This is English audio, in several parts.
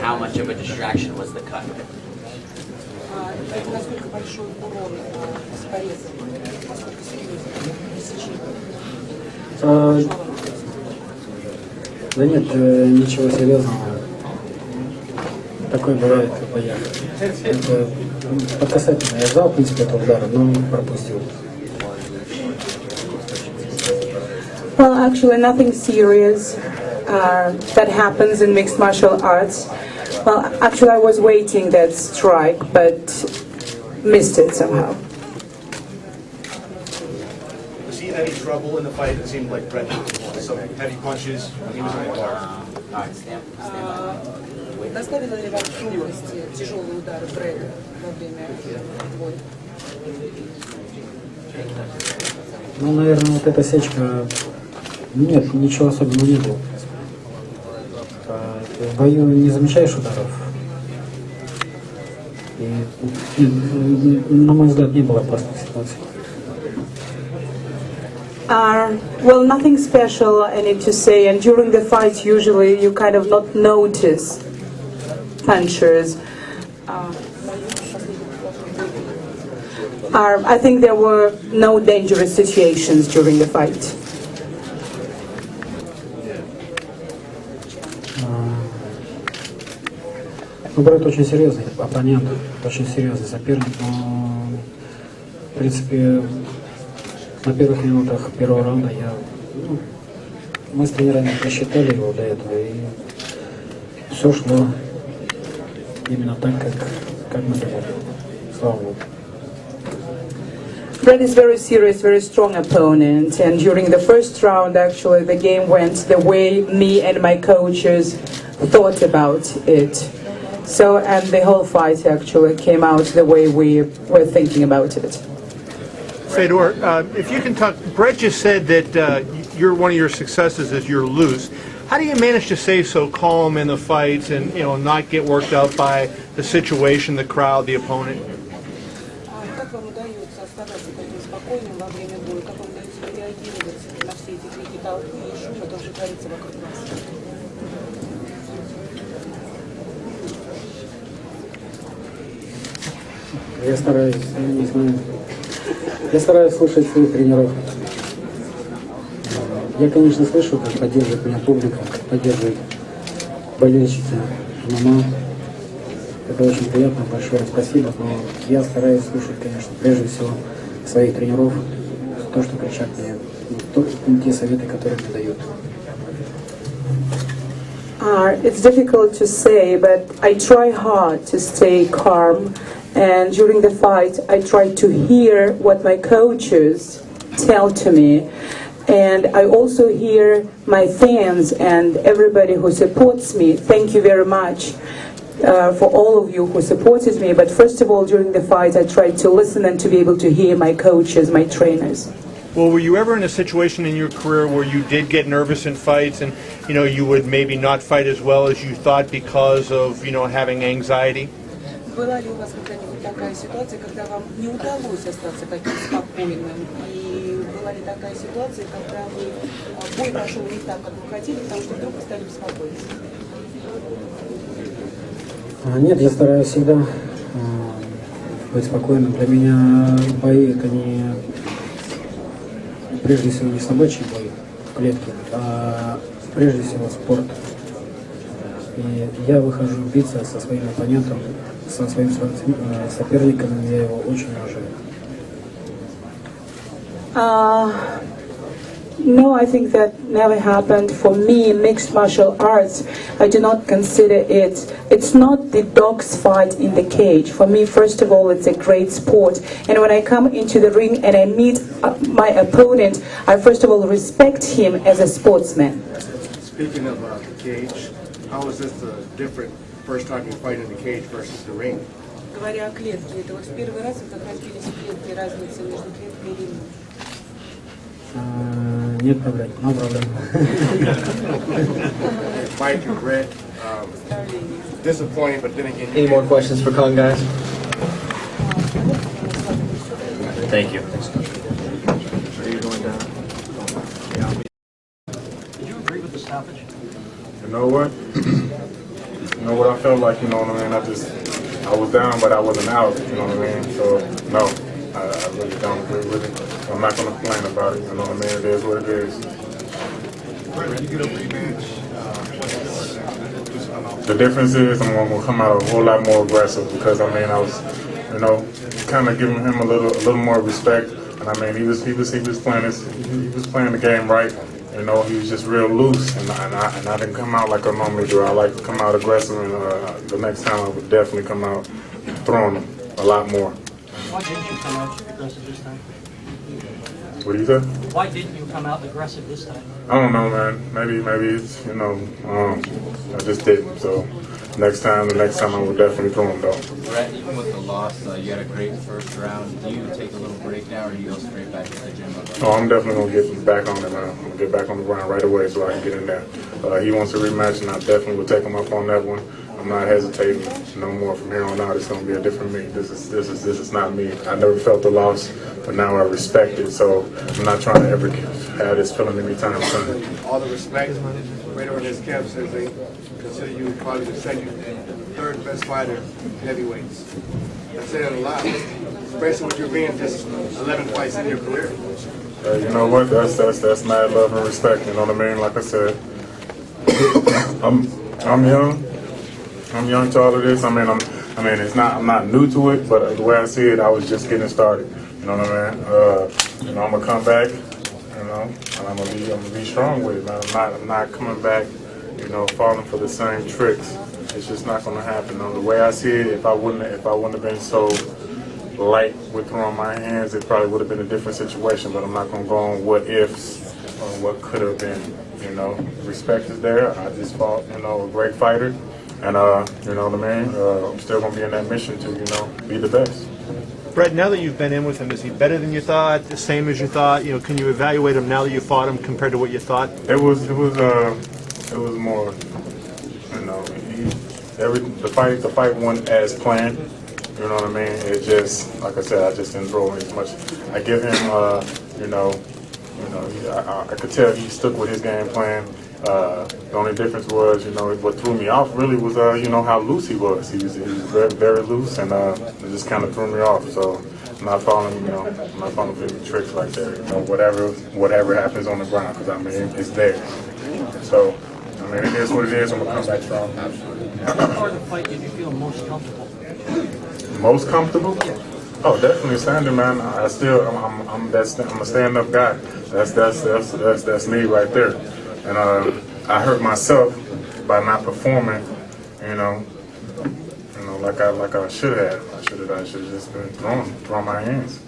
how much of a distraction was the cut? Насколько большой урон с порезом? Насколько серьезно рассечение? Да нет, ничего серьезного. Такое бывает в боях. Это по касательно. Я ждал, в принципе, этого удара, но пропустил. Well, actually, nothing serious that happens in mixed martial arts. Well, actually, I was waiting that strike, but missed it somehow. Was he in any trouble in the fight? It seemed like Brett was some heavy punches when he was in the guard. Доставило ли вам трудности тяжелые удары Брэда во время боя? Ну, наверное, вот эта сечка... Нет, ничего особенного не было. В бою не замечаешь ударов. И, на мой взгляд, не было опасных ситуаций. Well, nothing special I need to say, and during the fight usually you kind of not notice punchers. I think there were no dangerous situations during the fight. Ну, Брэд очень серьезный оппонент, очень серьезный соперник, но, в принципе, на первых минутах первого раунда мы с тренерами посчитали его до этого, и все шло именно так, как мы думали. Слава Богу. Brett is very serious, very strong opponent, and during the first round, actually, the game went the way me and my coaches thought about it. So, and the whole fight actually came out the way we were thinking about it. Fedor, if you can talk, Brett just said that one of your successes is you're loose. How do you manage to stay so calm in the fights and not get worked up by the situation, the crowd, the opponent? Как вам удается оставаться таким спокойным во время боя? Как вам удается реагировать на все эти крики толпы и шум, который же творится вокруг вас? Я стараюсь, не знаю, слушать своих тренеров. Я, конечно, слышу, как поддерживает меня публика, как поддерживает болельщики ММА. Это очень приятно, большое спасибо, но я стараюсь слушать, конечно, прежде всего своих тренеров, то, что кричат мне, те советы, которые мне дают. It's difficult to say, but I try hard to stay calm. And during the fight, I try to hear what my coaches tell to me. And I also hear my fans and everybody who supports me. Thank you very much for all of you who supported me. But first of all, during the fight, I tried to listen and to be able to hear my coaches, my trainers. Well, were you ever in a situation in your career where you did get nervous in fights and, you would maybe not fight as well as you thought because of, having anxiety? Была ли у вас когда-нибудь такая ситуация, когда вам не удалось остаться таким спокойным? И была ли такая ситуация, когда бой прошел не так, как вы хотели, потому что вдруг вы стали беспокоиться? Нет, я стараюсь всегда быть спокойным. Для меня бои это прежде всего не собачий бой в клетке, а прежде всего спорт. И я выхожу биться со своим оппонентом, со своим соперником, я его очень уважаю. No, I think that never happened. For me, mixed martial arts, I do not consider it's not the dog's fight in the cage. For me, first of all, it's a great sport. And when I come into the ring and I meet my opponent, I first of all respect him as a sportsman. Speaking of the cage, how is this different first time you fight in the cage versus the ring? Говоря о клетке, это вот в первый раз вы находились в клетке, разница между клеткой и рингом. Нет проблем, no problem. Fight you, Brett. Disappointing, but then again. Any more questions for Kong, guys? Thank you. Are you going down? Yeah. Did you agree with the stoppage? You know what? know what I felt like, you know what I mean? I was down, but I wasn't out, you know what I mean? So, no, I really don't agree with it. I'm not going to complain about it, you know what I mean? It is what it is. When you get a rematch, The difference is I'm going to come out a whole lot more aggressive because, I mean, I was, you know, kind of giving him a little more respect. And, I mean, he was playing the game right. You know, he was just real loose, and I didn't come out like I normally do. I like to come out aggressive, and the next time I would definitely come out throwing him a lot more. Why didn't you come out aggressive this time? What do you say? Why didn't you come out aggressive this time? I don't know, man. Maybe it's, you know, I just didn't. So the next time I would definitely throw him, though. Brett, even with the loss, you had a great first round. Do you take a little break now, or do you go straight back to the gym? Oh, I'm definitely going to get back on it, man. I'm going to get back on the ground right away so I can get in there. He wants a rematch, and I definitely will take him up on that one. I'm not hesitating no more from here on out. It's going to be a different me. This is not me. I never felt the loss, but now I respect it. So I'm not trying to ever have this feeling anytime soon. all the respect, Fedor and his camp says they consider you probably the third best fighter in heavyweights. I say that a lot, especially with you being just 11 fights in your career. You know what? That's mad love and respect. You know what I mean? Like I said, I'm young. I'm young to all of this. I mean, I'm not new to it, but the way I see it, I was just getting started. You know what I mean? You know, I'm gonna come back. You know, and I'm gonna be strong with it, man. I'm not coming back. You know, falling for the same tricks. It's just not gonna happen. You know, the way I see it, if I wouldn't have been so light with throwing my hands, it probably would have been a different situation. But I'm not gonna go on what ifs or what could have been. You know, respect is there. I just fought, you know, a great fighter. And, you know what I mean? I'm still going to be in that mission to, you know, be the best. Brett, now that you've been in with him, is he better than you thought, the same as you thought? You know, can you evaluate him now that you fought him compared to what you thought? It was more, you know, the fight went as planned. You know what I mean? It just, like I said, I just didn't throw him as much. I give him, I could tell he stuck with his game plan. The only difference was, you know, what threw me off really was, you know, how loose he was. He was very, very loose, and it just kind of threw me off. So I'm not falling for any tricks like that. You know, whatever happens on the ground, because I mean, it's there. So I mean, it is what it is. I'm gonna come back strong. What part of the fight did you feel most comfortable? Most comfortable? Oh, definitely standing, man. I'm a stand-up guy. That's me right there. And I hurt myself by not performing, you know, like I should have. I should have just been throwing my hands.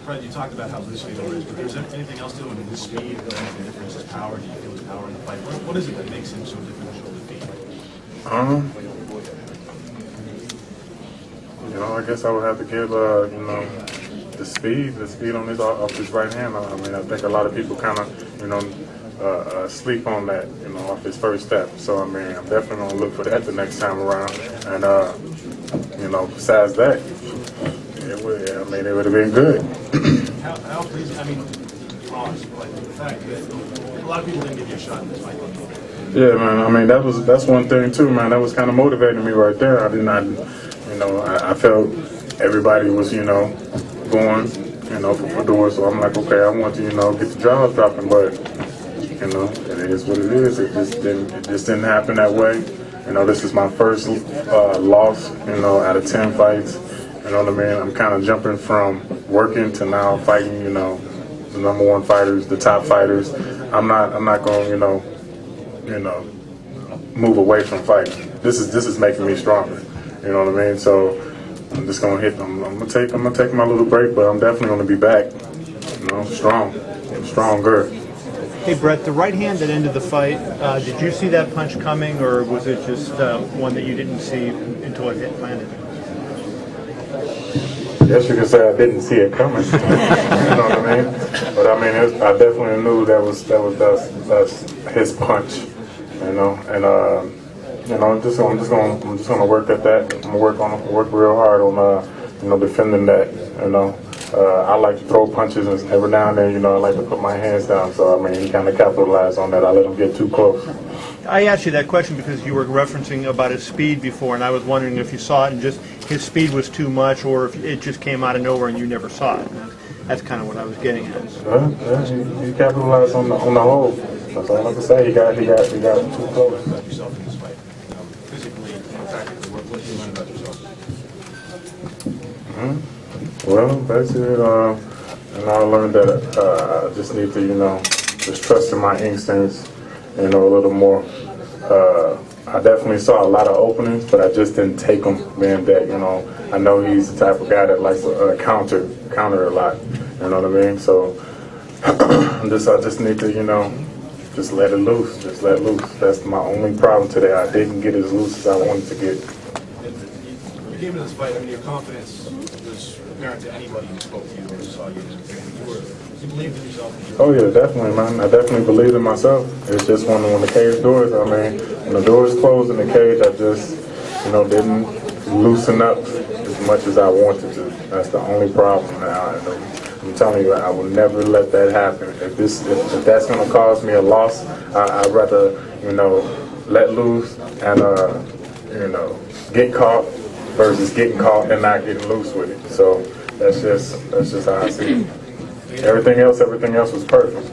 Fred, you talked about how loose Fedor is, but is there anything else to him in his speed that makes the difference? His power? Do you feel his power in the fight? What is it that makes him so differential to beat? You know, I guess I would have to give, you know, the speed on his off his right hand. I mean, I think a lot of people kind of, you know, sleep on that, you know, off his first step. So, I mean, I'm definitely going to look for that the next time around. And, you know, besides that, it would have been good. How pleasing, I mean, honest, but the fact that a lot of people didn't give you a shot in this fight. Yeah, man, I mean, that's one thing, too, man. That was kind of motivating me right there. I felt everybody was, you know, going, you know, for Fedor. So I'm like, okay, I want to, you know, get the jaws dropping, but you know, it is what it is. It just didn't happen that way. You know, this is my first loss, you know, out of 10 fights. You know what I mean? I'm kind of jumping from working to now fighting, you know, the #1 fighters, the top fighters. I'm not going, you know, move away from fighting. This is making me stronger. You know what I mean? So I'm just gonna hit. I'm gonna take my little break, but I'm definitely gonna be back. You know, stronger. Hey, Brett, the right hand that ended the fight, did you see that punch coming, or was it just one that you didn't see until it landed? Yes, you can say I didn't see it coming. You know what I mean? But I mean, I definitely knew that was his punch. You know, and you know, I'm just gonna work at that. I'm gonna work real hard on you know, defending that. You know. I like to throw punches, and every now and then, you know, I like to put my hands down. So, I mean, he kind of capitalized on that. I let him get too close. I asked you that question because you were referencing about his speed before, and I was wondering if you saw it and just his speed was too much, or if it just came out of nowhere and you never saw it. That's kind of what I was getting at. He capitalized on the whole. That's all I can say. He got too close. About yourself in this fight, physically, and tactically, what did you learn about yourself? Well, basically, and I learned that I just need to, just trust in my instincts, a little more. I definitely saw a lot of openings, but I just didn't take them. Being that, I know he's the type of guy that likes to counter a lot. You know what I mean? So I just need to, just let it loose. Just let loose. That's my only problem today. I didn't get as loose as I wanted to get. You came into this fight, your confidence was apparent to anybody who spoke to you or saw you. You believed in yourself. Oh yeah, definitely, man. I definitely believe in myself. It's just when the cage doors, when the doors closed in the cage, I just, didn't loosen up as much as I wanted to. That's the only problem. I'm telling you, I will never let that happen. If that's going to cause me a loss, I'd rather, let loose and, get caught versus getting caught and not getting loose with it. So that's just how I see it. Everything else was perfect.